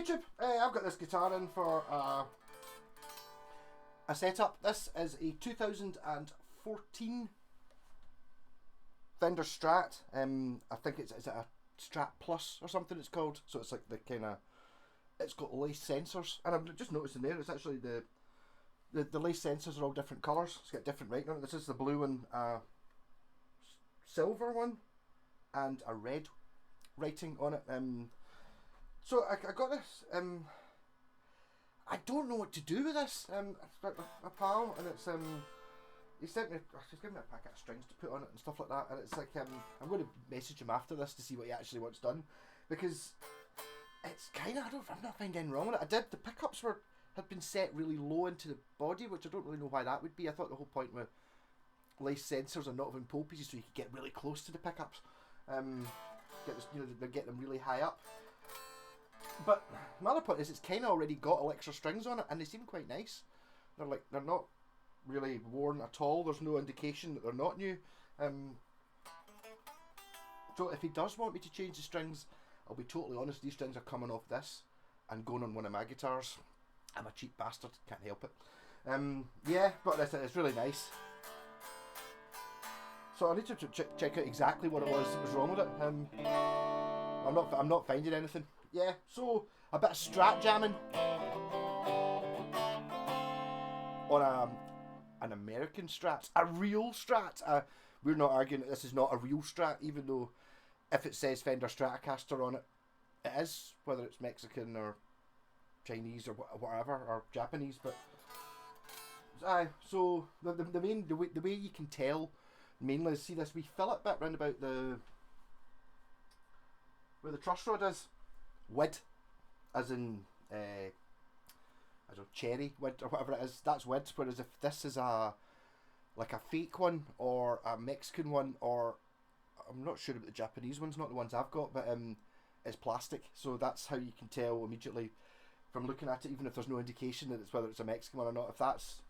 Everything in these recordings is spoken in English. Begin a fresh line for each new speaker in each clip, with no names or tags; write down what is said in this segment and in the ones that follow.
YouTube, I've got this guitar in for a setup. This is a 2014 Fender Strat. I think is it a Strat Plus or something it's called. So it's like the kind of, it's got lace sensors, and I've just noticed in there it's actually the lace sensors are all different colours. It's got different writing on it. This is the blue one, silver one, and a red writing on it. So I got this. I don't know what to do with this. A pal, and it's he sent me. He's given me a packet of strings to put on it and stuff like that. And it's like I'm going to message him after this to see what he actually wants done, because it's kind of, I'm not finding anything wrong with it. The pickups had been set really low into the body, which I don't really know why that would be. I thought the whole point with lace sensors and not having pole pieces so you could get really close to the pickups. Get this, they get them really high up. But my other point is it's kind of already got extra strings on it, and they seem quite nice. They're not really worn at all. There's no indication that they're not new. So if he does want me to change the strings, I'll be totally honest, these strings are coming off this and going on one of my guitars. I'm a cheap bastard, can't help it. Yeah, but it's really nice. So I need to check out exactly what it was that was wrong with it. I'm not finding anything. Yeah, so a bit of Strat jamming on an American Strat, a real Strat. We're not arguing that this is not a real Strat, even though if it says Fender Stratocaster on it, it is, whether it's Mexican or Chinese or whatever, or Japanese. But so the way you can tell mainly is, see this wee fillet bit round about where the truss rod is. Wood, as in I don't know, cherry wood or whatever it is, that's wood. Whereas if this is like a fake one or a Mexican one, or I'm not sure about the Japanese ones, not the ones I've got, but it's plastic. So that's how you can tell immediately from looking at it, even if there's no indication that it's whether it's a Mexican one or not. If that's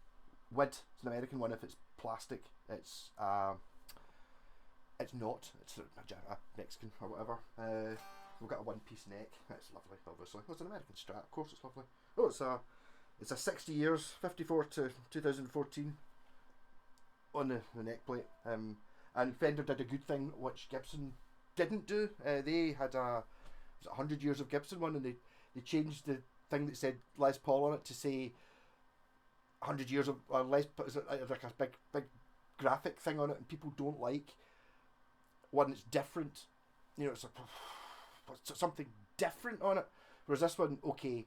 wood, it's an American one. If it's plastic, it's not. It's a Mexican or whatever. We've got a one-piece neck. That's lovely, obviously. Well, it's an American Strat, of course it's lovely. Oh, it's a 60 years, 54 to 2014 on the neck plate. And Fender did a good thing, which Gibson didn't do. They had a 100 years of Gibson one, and they changed the thing that said Les Paul on it to say 100 years of Les Paul, like a big graphic thing on it, and people don't like one that's different. It's like something different on it. Whereas this one, okay,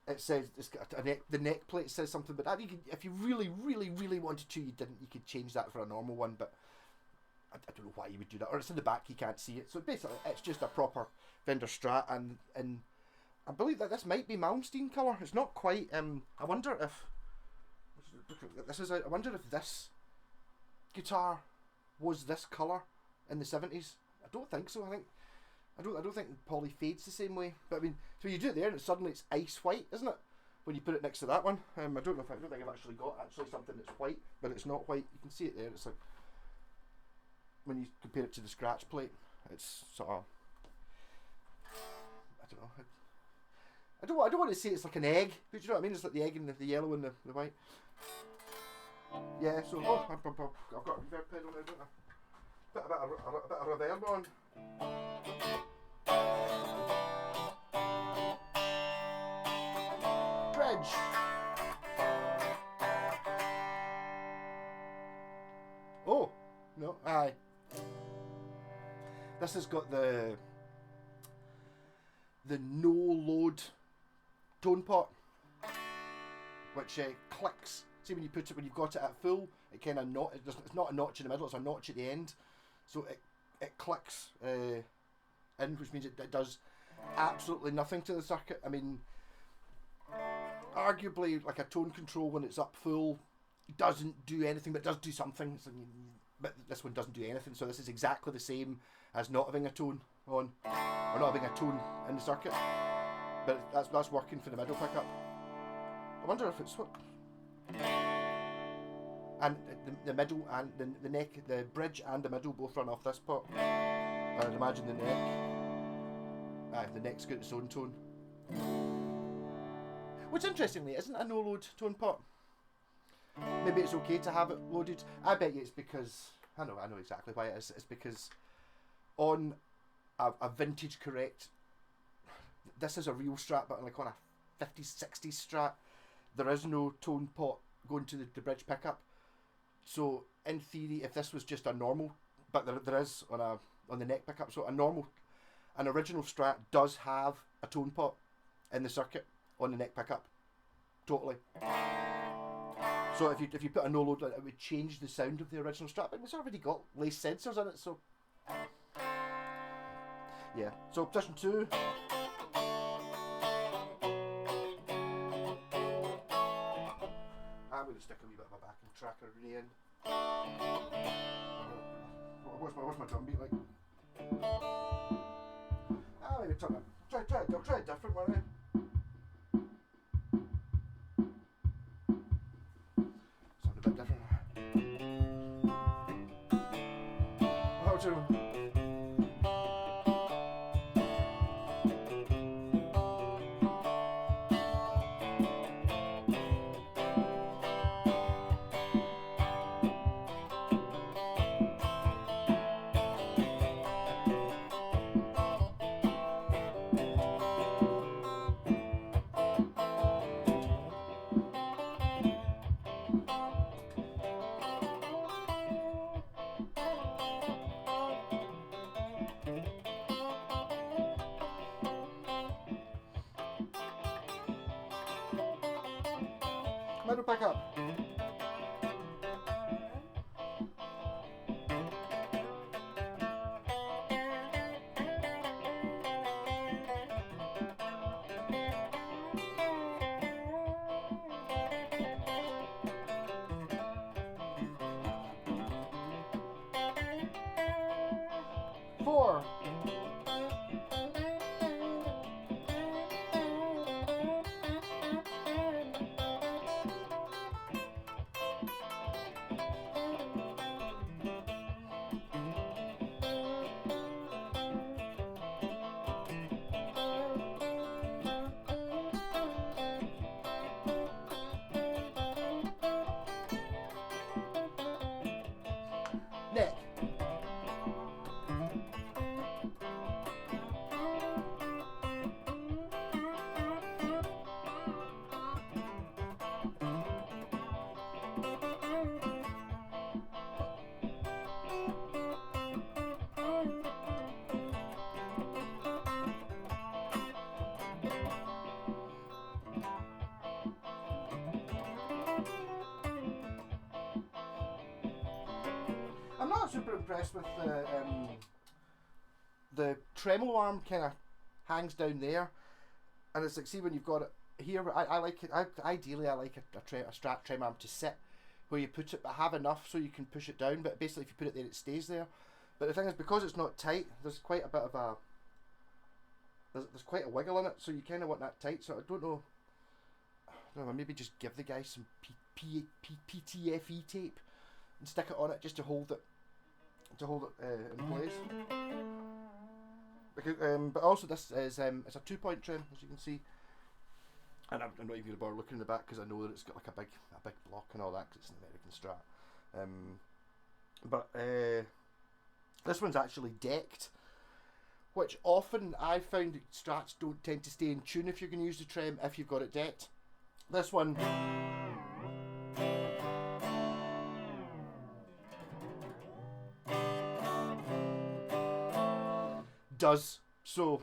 it says it's got the neck plate says something, but that if you really, really, really wanted to, you could change that for a normal one. But I don't know why you would do that. Or it's in the back, you can't see it. So basically, it's just a proper Fender Strat, and I believe that this might be Malmsteen colour. It's not quite. I wonder if I wonder if this guitar was this colour in the 70s. I don't think so. I don't think poly fades the same way. But I mean, so you do it there, and suddenly it's ice white, isn't it? When you put it next to that one. I don't think I've actually got something that's white, but it's not white. You can see it there. It's like when you compare it to the scratch plate, it's sort of, I don't know. I don't want to say it's like an egg, but you know what I mean? It's like the egg and the yellow and the white. Yeah. So I've got a reverb pedal now, don't I? A bit of reverb on. Bridge. Oh no, aye. This has got the no load tone pot, which clicks. See, when you've got it at full, it kind of it's not a notch in the middle, it's a notch at the end. So it clicks in, which means it does absolutely nothing to the circuit. I mean, arguably, like a tone control when it's up full, it doesn't do anything, but it does do something. But this one doesn't do anything. So this is exactly the same as not having a tone on, or not having a tone in the circuit. But that's working for the middle pickup. I wonder if it's what. And the middle and the neck, the bridge and the middle both run off this pot. I'd imagine the neck. The neck's got its own tone. which interestingly isn't a no-load tone pot. Maybe it's okay to have it loaded. I bet you it's because, I know exactly why it is. It's because on a vintage correct, this is a real Strat, but like on a 50s, 60s Strat, there is no tone pot going to the bridge pickup. So in theory, if this was just a normal, but there is on the neck pickup, so an original Strat does have a tone pot in the circuit on the neck pickup, totally. So if you put a no load, it would change the sound of the original Strat, but it's already got lace sensors in it, so yeah. So position 2. I'm going to stick a wee bit of a backing track already in. What's my drum beat like? Maybe try a different one. Sound a bit different. How to? Middle back up. Four. Neck. I'm not super impressed with the tremolo arm kind of hangs down there, and it's like, see when you've got it here, I like it. Ideally I like a Strat trem arm to sit where you put it, but have enough so you can push it down. But basically, if you put it there, it stays there. But the thing is, because it's not tight, there's quite a bit of a there's quite a wiggle in it, so you kind of want that tight. So I don't know. Maybe just give the guy some PTFE tape and stick it on it just to hold it in place. Because, but also this is it's a 2-point trim, as you can see, and I'm not even going to bother looking in the back because I know that it's got like a big block and all that because it's an American Strat. But this one's actually decked, which often I found that Strats don't tend to stay in tune if you're going to use the trem if you've got it decked. This one does, so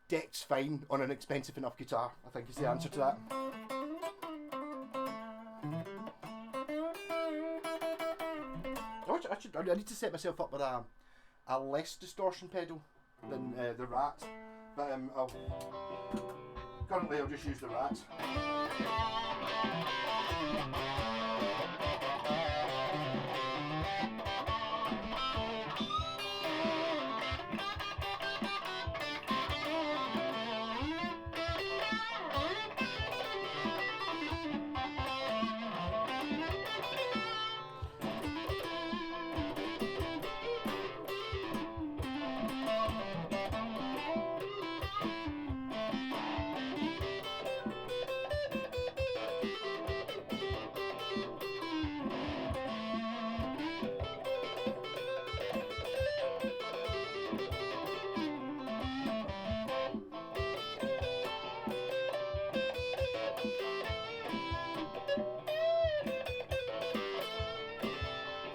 deck's fine on an expensive enough guitar, I think is the answer to that. I need to set myself up with a less distortion pedal than the Rat, but currently I'll just use the Rat.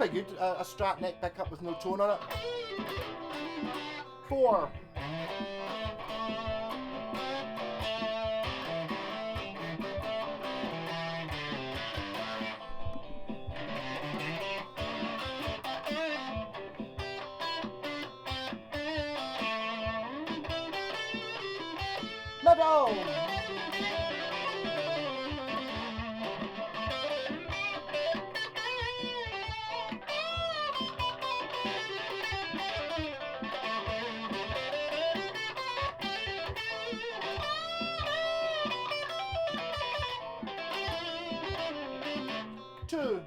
Quite good. A Strat neck pickup with no tone on it. 4. Middle. 2.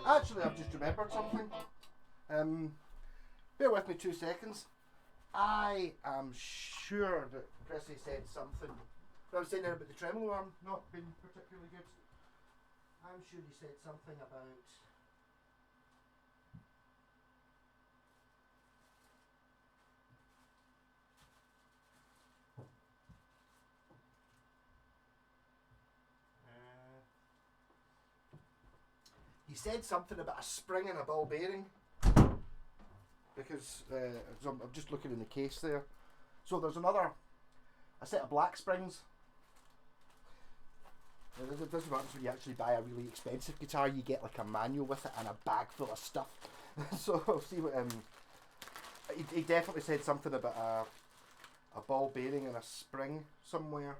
Actually, I've just remembered something. Bear with me 2 seconds. I am sure that Chrissy said something. I was saying there about the tremolo arm not being particularly good. I'm sure he said something about. He said something about a spring and a ball bearing. Because so I'm just looking in the case there. So there's a set of black springs. This is what happens when you actually buy a really expensive guitar. You get like a manual with it and a bag full of stuff. So I'll see what he definitely said something about a ball bearing and a spring somewhere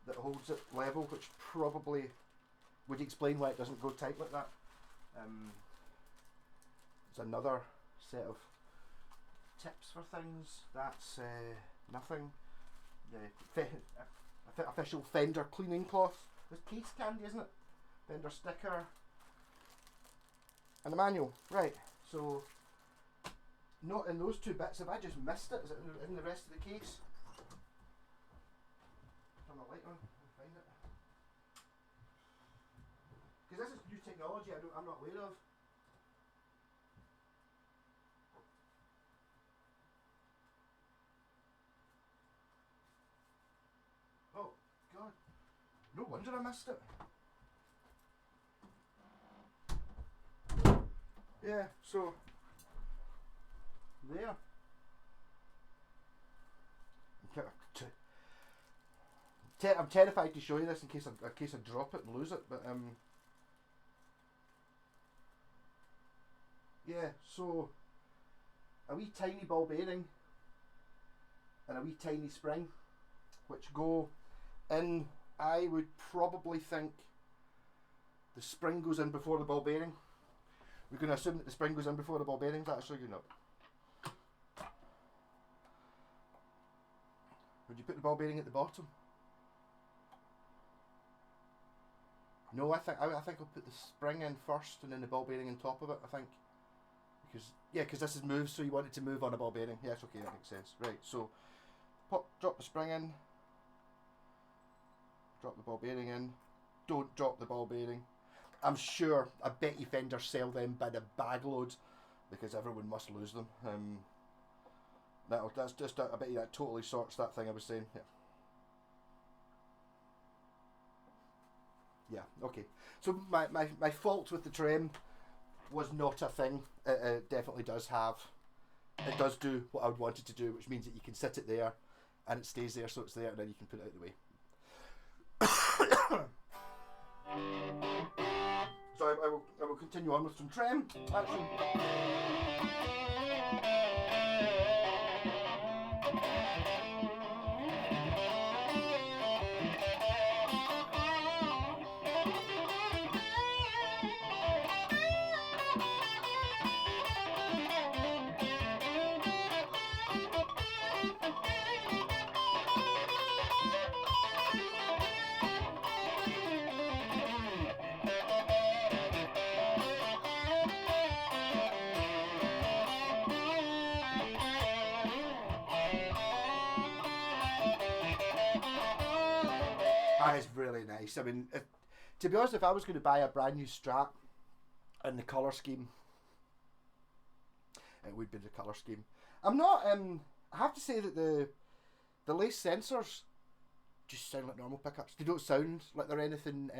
that holds it level, which probably would explain why it doesn't go tight like that. There's another set of tips for things. That's nothing. The official Fender cleaning cloth. There's case candy, isn't it? Fender sticker. And the manual. Right, so not in those 2 bits. Have I just missed it? Is it in the rest of the case? Turn the light on and find it. Because this is new technology I'm not aware of. Oh, God. No wonder I missed it. Yeah, so there. I'm terrified to show you this in case I drop it and lose it, but yeah, so a wee tiny ball bearing and a wee tiny spring, which go in. I would probably think the spring goes in before the ball bearing. We're going to assume that the spring goes in before the ball bearing. That'll show you not. Would you put the ball bearing at the bottom? No, I think I'll put the spring in first and then the ball bearing on top of it. I think because this is moved, so you want it to move on a ball bearing. Yes, okay, that makes sense. Right, so drop the spring in, drop the ball bearing in. Don't drop the ball bearing. I bet you Fender sell them by the bag load because everyone must lose them. That's just I bet you that totally sorts that thing I was saying. Yeah, okay. So my fault with the trem was not a thing. It definitely does do what I would want it to do, which means that you can sit it there and it stays there, so it's there, and then you can put it out of the way. So I will continue on with some trem action. That is really nice. I mean, to be honest, if I was going to buy a brand new Strat in the colour scheme, it would be the colour scheme. I'm not. I have to say that the lace sensors just sound like normal pickups. They don't sound like they're anything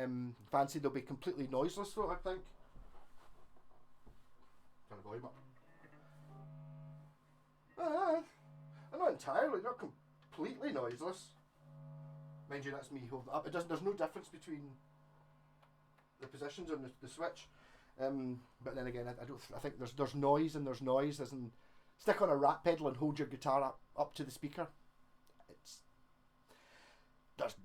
fancy. They'll be completely noiseless, though, I think. Turn the volume up. Not entirely. Not completely noiseless. Mind you, that's me holding it up. It doesn't. There's no difference between the positions on the switch. But then again, I don't. I think there's noise and there's noise. As in, stick on a rat pedal and hold your guitar up to the speaker.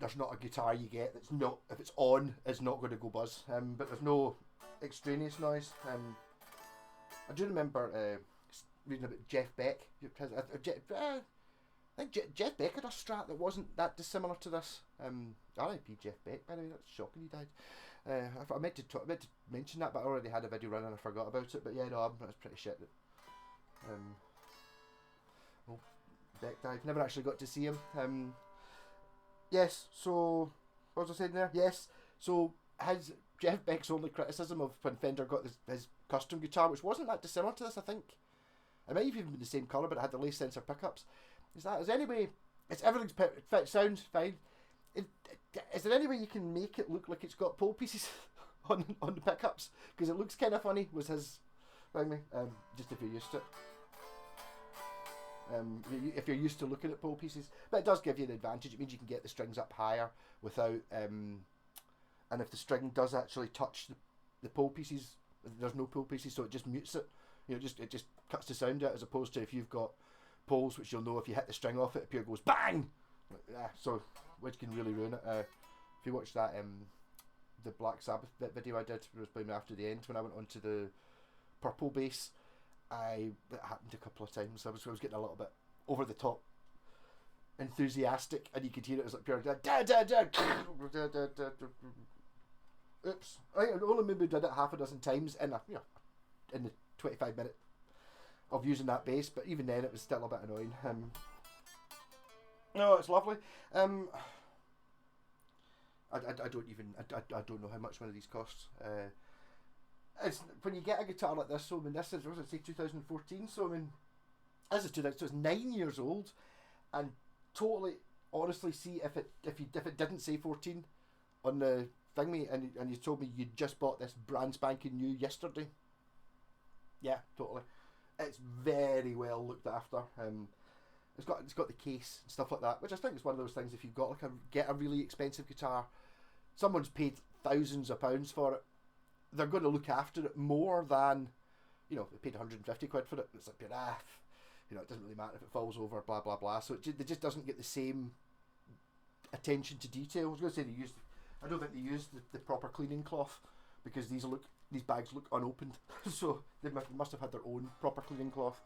There's not a guitar you get that's not, if it's on, it's not going to go buzz. But there's no extraneous noise. I do remember reading about Jeff Beck. I think Jeff Beck had a Strat that wasn't that dissimilar to this. R.I.P. Jeff Beck, by the way. That's shocking he died. I meant to mention that, but I already had a video running and I forgot about it. But yeah, no, that's pretty shit. Well, Beck died. Never actually got to see him. Yes, so what was I saying there? Yes, so Jeff Beck's only criticism of when Fender got his custom guitar, which wasn't that dissimilar to this, I think. It might have even been the same colour, but it had the lace sensor pickups. Everything's sounds fine. Is there any way you can make it look like it's got pole pieces on the pickups? Because it looks kind of funny, was his thing. Just if you're used to it. If you're used to looking at pole pieces, but it does give you an advantage. It means you can get the strings up higher without and if the string does actually touch the pole pieces, there's no pole pieces, so it just mutes it. It just cuts the sound out, as opposed to if you've got poles, which you'll know if you hit the string off it, goes bang. So which can really ruin it. If you watch that the Black Sabbath video I did, it was playing after the end when I went onto the purple bass. It happened a couple of times. I was getting a little bit over the top enthusiastic, and you could hear it as like pure da da da da da da da. Oops! I only maybe did it half a dozen times in the 25 minute of using that bass, but even then it was still a bit annoying. No, it's lovely. I don't know how much one of these costs. It's when you get a guitar like this. So I mean, this is, what was it, say 2014. So I mean, this is 2000. So it's 9 years old, and totally honestly see if it didn't say 14 on the thingy, and you told me you just bought this brand spanking new yesterday. Yeah, totally. It's very well looked after. It's got the case and stuff like that, which I think is one of those things. If you've got get a really expensive guitar, someone's paid thousands of pounds for it, they're going to look after it more than, they paid 150 quid for it. It's like, it doesn't really matter if it falls over, blah blah blah. So it just doesn't get the same attention to detail. I was going to say I don't think they used the proper cleaning cloth, because these bags look unopened. So they must have had their own proper cleaning cloth.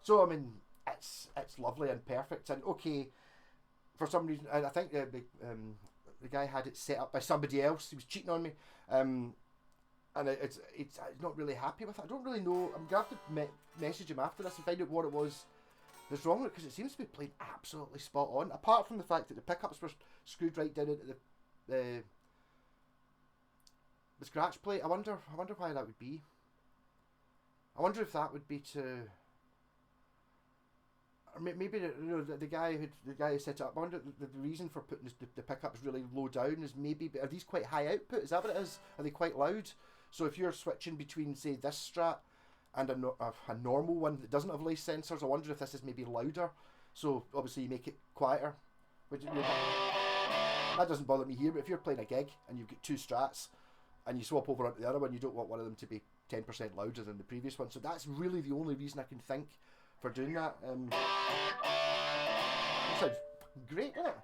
So I mean, it's lovely and perfect, and okay. For some reason, and I think the guy had it set up by somebody else. He was cheating on me, and it's not really happy with it. I don't really know. I'm gonna have to message him after this and find out what it was that's wrong with it, because it seems to be playing absolutely spot on. Apart from the fact that the pickups were screwed right down into the scratch plate. I wonder why that would be. I wonder if that would be to. Maybe the guy who set it up. I wonder the reason for putting the pickups really low down is maybe, are these quite high output? Is that what it is? Are they quite loud? So if you're switching between, say, this Strat and a normal one that doesn't have lace sensors, I wonder if this is maybe louder. So obviously you make it quieter. That doesn't bother me here, but if you're playing a gig and you've got two Strats and you swap over onto the other one, you don't want one of them to be 10% louder than the previous one. So that's really the only reason I can think for doing that. That sounds great, doesn't it?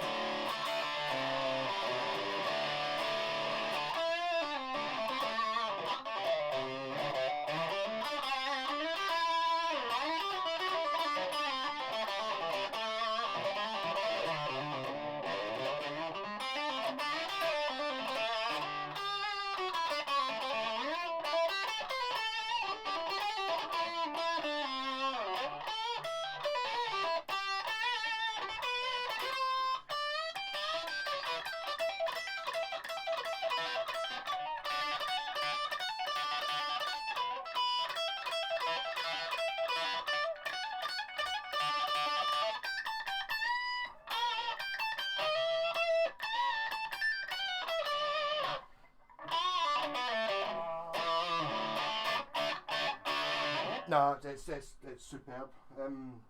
No, it's superb. And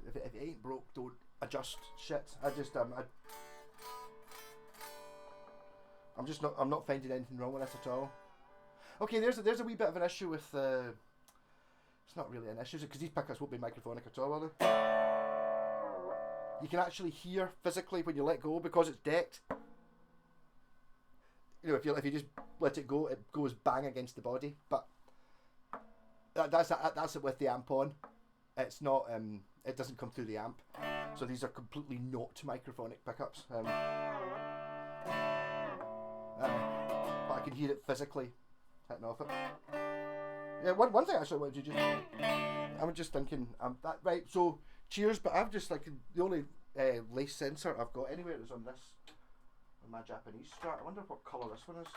if it ain't broke, don't adjust shit. I'm not finding anything wrong with this at all. Okay, there's a wee bit of an issue with it's not really an issue because these pickups won't be microphonic at all, are they? You can actually hear physically when you let go because it's decked. You know, if you just let it goes bang against the body. But that's it with the amp on. It's not. It doesn't come through the amp. So these are completely not microphonic pickups. But I can hear it physically hitting off it. Yeah, one thing actually I wanted to I'm just thinking, that right, so cheers, but I've just like, the only lace sensor I've got anywhere is on my Japanese Strat. I wonder what colour this one is.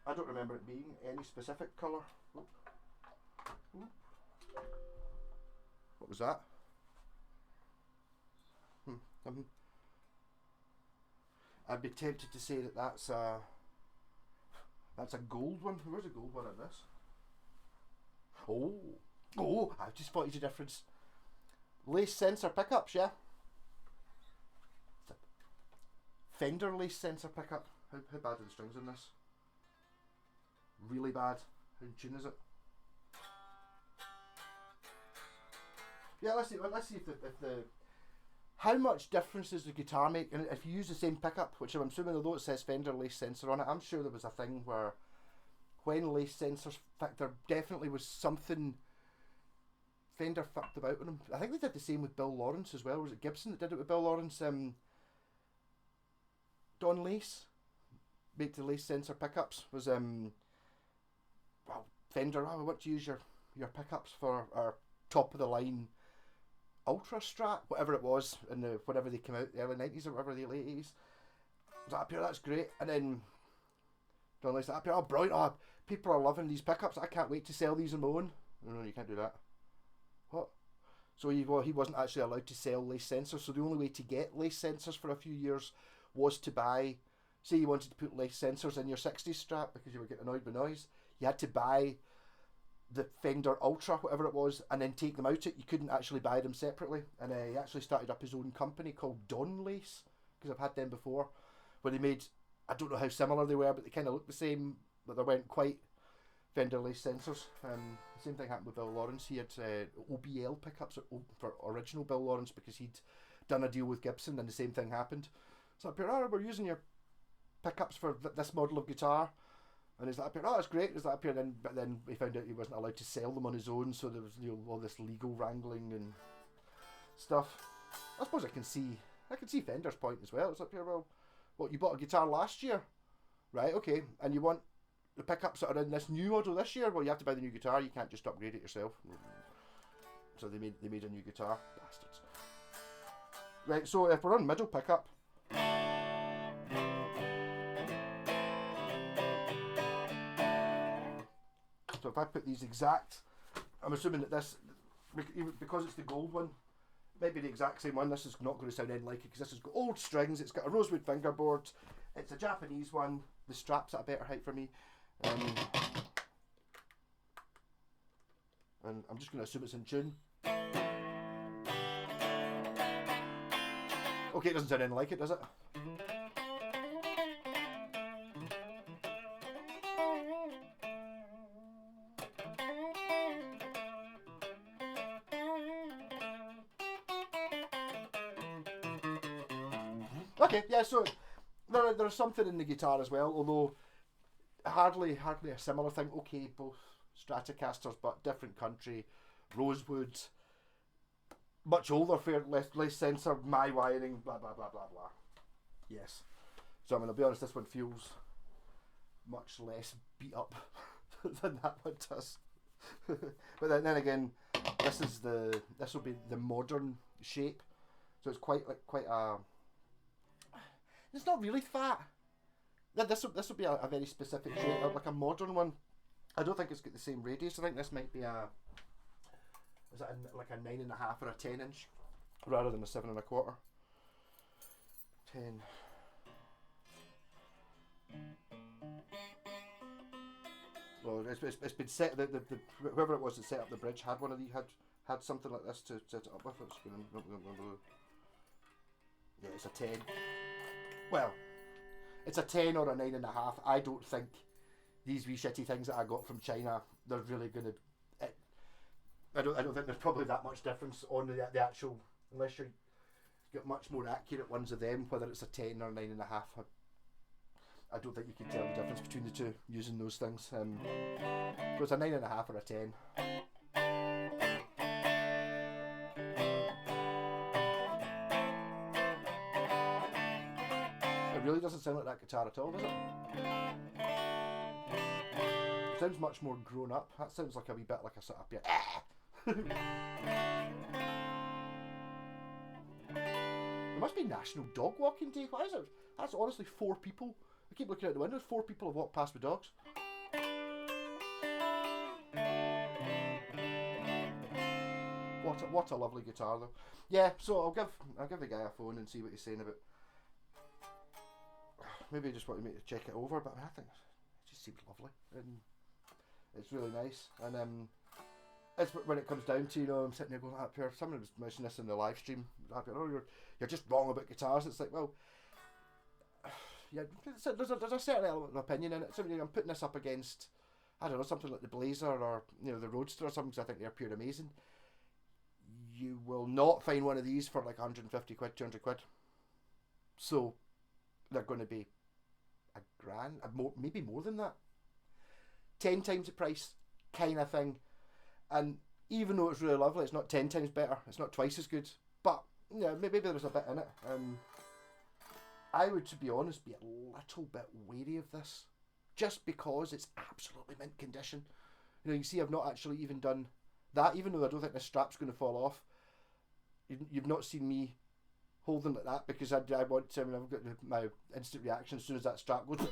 I don't remember it being any specific colour. Oop. Oop. What was that? I'd be tempted to say that's a gold one. Where's a gold one in this? Oh! I've just spotted a difference. Lace sensor pickups, yeah. It's a Fender lace sensor pickup. How bad are the strings in this? Really bad. How in tune is it? Yeah, let's see if the how much difference does the guitar make? And if you use the same pickup, which I'm assuming, although it says Fender lace sensor on it, I'm sure there was a thing where when lace sensors, in fact, there definitely was something Fender fucked about with them. I think they did the same with Bill Lawrence as well. Was it Gibson that did it with Bill Lawrence? Don Lace make the lace sensor pickups was Fender. We want to use your pickups for our top of the line Ultra Strat, whatever it was, in the whenever they came out, the early 90s or whatever, the late 80s. Was that up here? That's great. And then Don Lace up here. Oh, brilliant! Oh, people are loving these pickups. I can't wait to sell these on my own. No, you can't do that. What? So he wasn't actually allowed to sell lace sensors. So the only way to get lace sensors for a few years was to buy. Say you wanted to put lace sensors in your 60s Strat because you were getting annoyed by noise. You had to buy the Fender Ultra, whatever it was, and then take them out. You couldn't actually buy them separately. And he actually started up his own company called Don Lace, because I've had them before, where they made, I don't know how similar they were, but they kind of looked the same, but they weren't quite Fender lace sensors. The same thing happened with Bill Lawrence. He had OBL pickups for original Bill Lawrence because he'd done a deal with Gibson, and the same thing happened. So up here, we're using your pickups for this model of guitar. And he's like up here, oh, it's great. He's like up here, but then he found out he wasn't allowed to sell them on his own, so there was all this legal wrangling and stuff. I suppose I can see Fender's point as well. It's up here, well, what, you bought a guitar last year, right? Okay, and you want the pickups that are in this new model this year? Well, you have to buy the new guitar. You can't just upgrade it yourself. So they made a new guitar, bastards. Right, so if we're on middle pickup. So if I put these exact, I'm assuming that this, because it's the gold one, might be the exact same one. This is not going to sound anything like it because this has got old strings. It's got a rosewood fingerboard. It's a Japanese one. The strap's at a better height for me. And I'm just going to assume it's in tune. Okay, it doesn't sound anything like it, does it? Okay, yeah, so there's something in the guitar as well, although hardly a similar thing. Okay, both Stratocasters, but different country, rosewood, much older, less sensor, my wiring, blah blah blah blah blah. Yes, so I mean, I'll be honest, this one feels much less beat up than that one does. But then again, this will be the modern shape, so it's quite a. It's not really fat. This will be a very specific shape, like a modern one. I don't think it's got the same radius. I think this might be like a 9.5 or a 10 inch, rather than a 7.25. 10. Well, it's been set. The whoever it was that set up the bridge had one of these had something like this to set it up with. Yeah, it's a 10. Well, it's a 10 or a 9.5. I don't think these wee shitty things that I got from China, they're really gonna. I don't think there's probably that much difference on the actual, unless you get much more accurate ones of them, whether it's a 10 or 9.5. I don't think you can tell the difference between the two using those things. So it's a 9.5 or a 10. It really doesn't sound like that guitar at all, does it? It sounds much more grown up. That sounds like a wee bit like a sort of It must be National Dog Walking Day. Why is it? That's honestly 4 people. I keep looking out the windows. 4 people have walked past with dogs. What a lovely guitar though. Yeah, so I'll give the guy a phone and see what he's saying about. Maybe I just want me to check it over, but I think it just seems lovely and it's really nice. And it's when it comes down to, you know, I'm sitting there going, up here. Someone was mentioning this in the live stream. Oh, you're just wrong about guitars. It's like, well, yeah, there's a certain element of opinion in it. So I'm putting this up against, I don't know, something like the Blazer or, you know, the Roadster or something, because I think they're pure amazing. You will not find one of these for like 150 quid, 200 quid. So they're going to be a grand, maybe more than that. 10 times the price kind of thing. And even though it's really lovely, it's not 10 times better. It's not twice as good. But, yeah, maybe there's a bit in it. I would, to be honest, be a little bit wary of this. Just because it's absolutely mint condition. You know, you see I've not actually even done that. Even though I don't think the strap's going to fall off. You've not seen me holding like that. Because I want to, I've got my instant reaction as soon as that strap goes.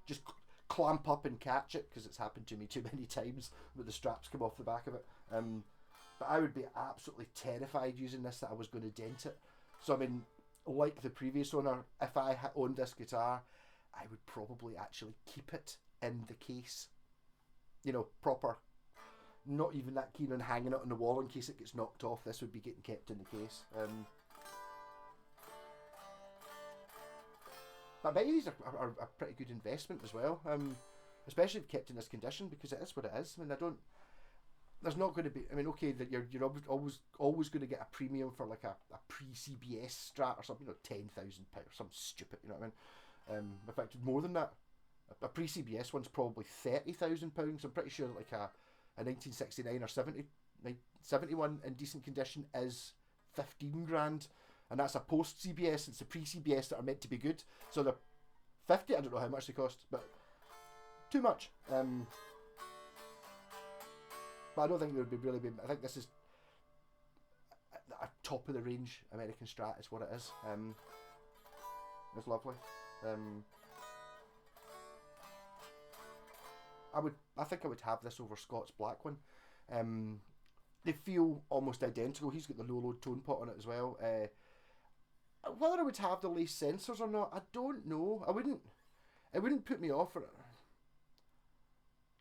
Just clamp up and catch it, because it's happened to me too many times with the straps come off the back of it. But I would be absolutely terrified using this that I was going to dent it. So I mean, like the previous owner, if I owned this guitar, I would probably actually keep it in the case. You know, proper. Not even that keen on hanging it on the wall in case it gets knocked off. This would be getting kept in the case. But I bet these are a pretty good investment as well, especially if kept in this condition, because it is what it is. I mean, there's not going to be. I mean, okay, that you're always going to get a premium for like a pre-CBS Strat or something, you know, £10,000 or something stupid. You know what I mean? In fact, more than that. A pre-CBS one's probably £30,000. I'm pretty sure like a 1969 or 71 in decent condition is 15 grand. And that's a post-CBS. It's the pre-CBS that are meant to be good. So they're 50. I don't know how much they cost, but too much. But I don't think there would be really. I think this is a top of the range American Strat. Is what it is. It's lovely. I think I would have this over Scott's black one. They feel almost identical. He's got the low load tone pot on it as well. Whether I would have the lace sensors or not, I don't know. It wouldn't put me off.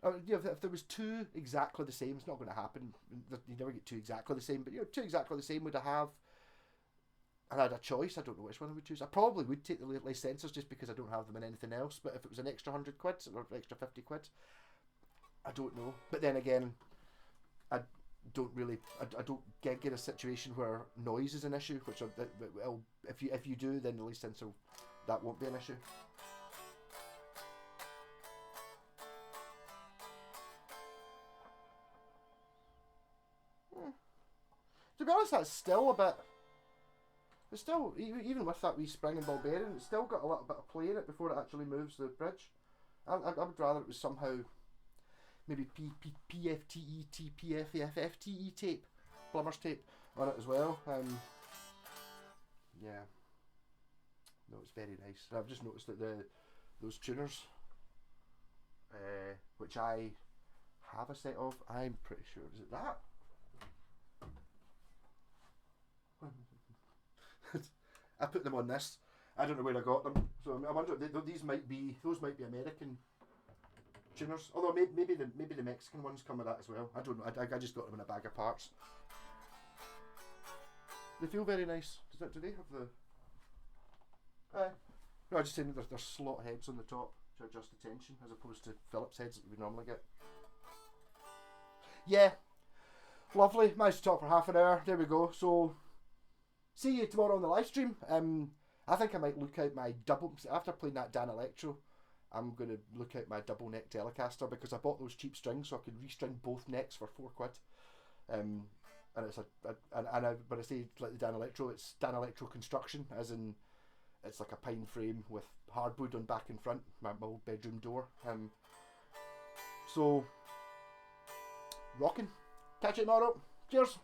If there was 2 exactly the same, it's not going to happen. You never get 2 exactly the same, but 2 exactly the same, would I have? And I had a choice. I don't know which one I would choose. I probably would take the lace sensors just because I don't have them in anything else. But if it was an extra 100 quid or an extra 50 quid, I don't know. But then again, I don't get a situation where noise is an issue, which if you do, then the lace sensor, that won't be an issue. To be honest, that's still a bit. It's still, even with that wee spring and ball bearing, it's still got a little bit of play in it before it actually moves the bridge. I would rather it was somehow maybe PFTE, TPFFTE tape, plumber's tape on it as well. Yeah. No, it's very nice. I've just noticed that those tuners, which I have a set of, I'm pretty sure, is it that? I put them on this. I don't know where I got them, so I wonder those might be American tuners. Although maybe the Mexican ones come with that as well. I don't know. I just got them in a bag of parts. They feel very nice. Do they have the? No, I just saying that there's slot heads on the top to adjust the tension, as opposed to Phillips heads that we normally get. Yeah, lovely. Managed to talk for half an hour. There we go. So, see you tomorrow on the live stream. I think I might look out my double after playing that Dan Electro. I'm going to look out my double neck Telecaster because I bought those cheap strings so I could restring both necks for £4. And it's when I say like the Dan Electro, it's Dan Electro construction, as in it's like a pine frame with hardwood on back and front, my old bedroom door. So rocking. Catch you tomorrow. Cheers.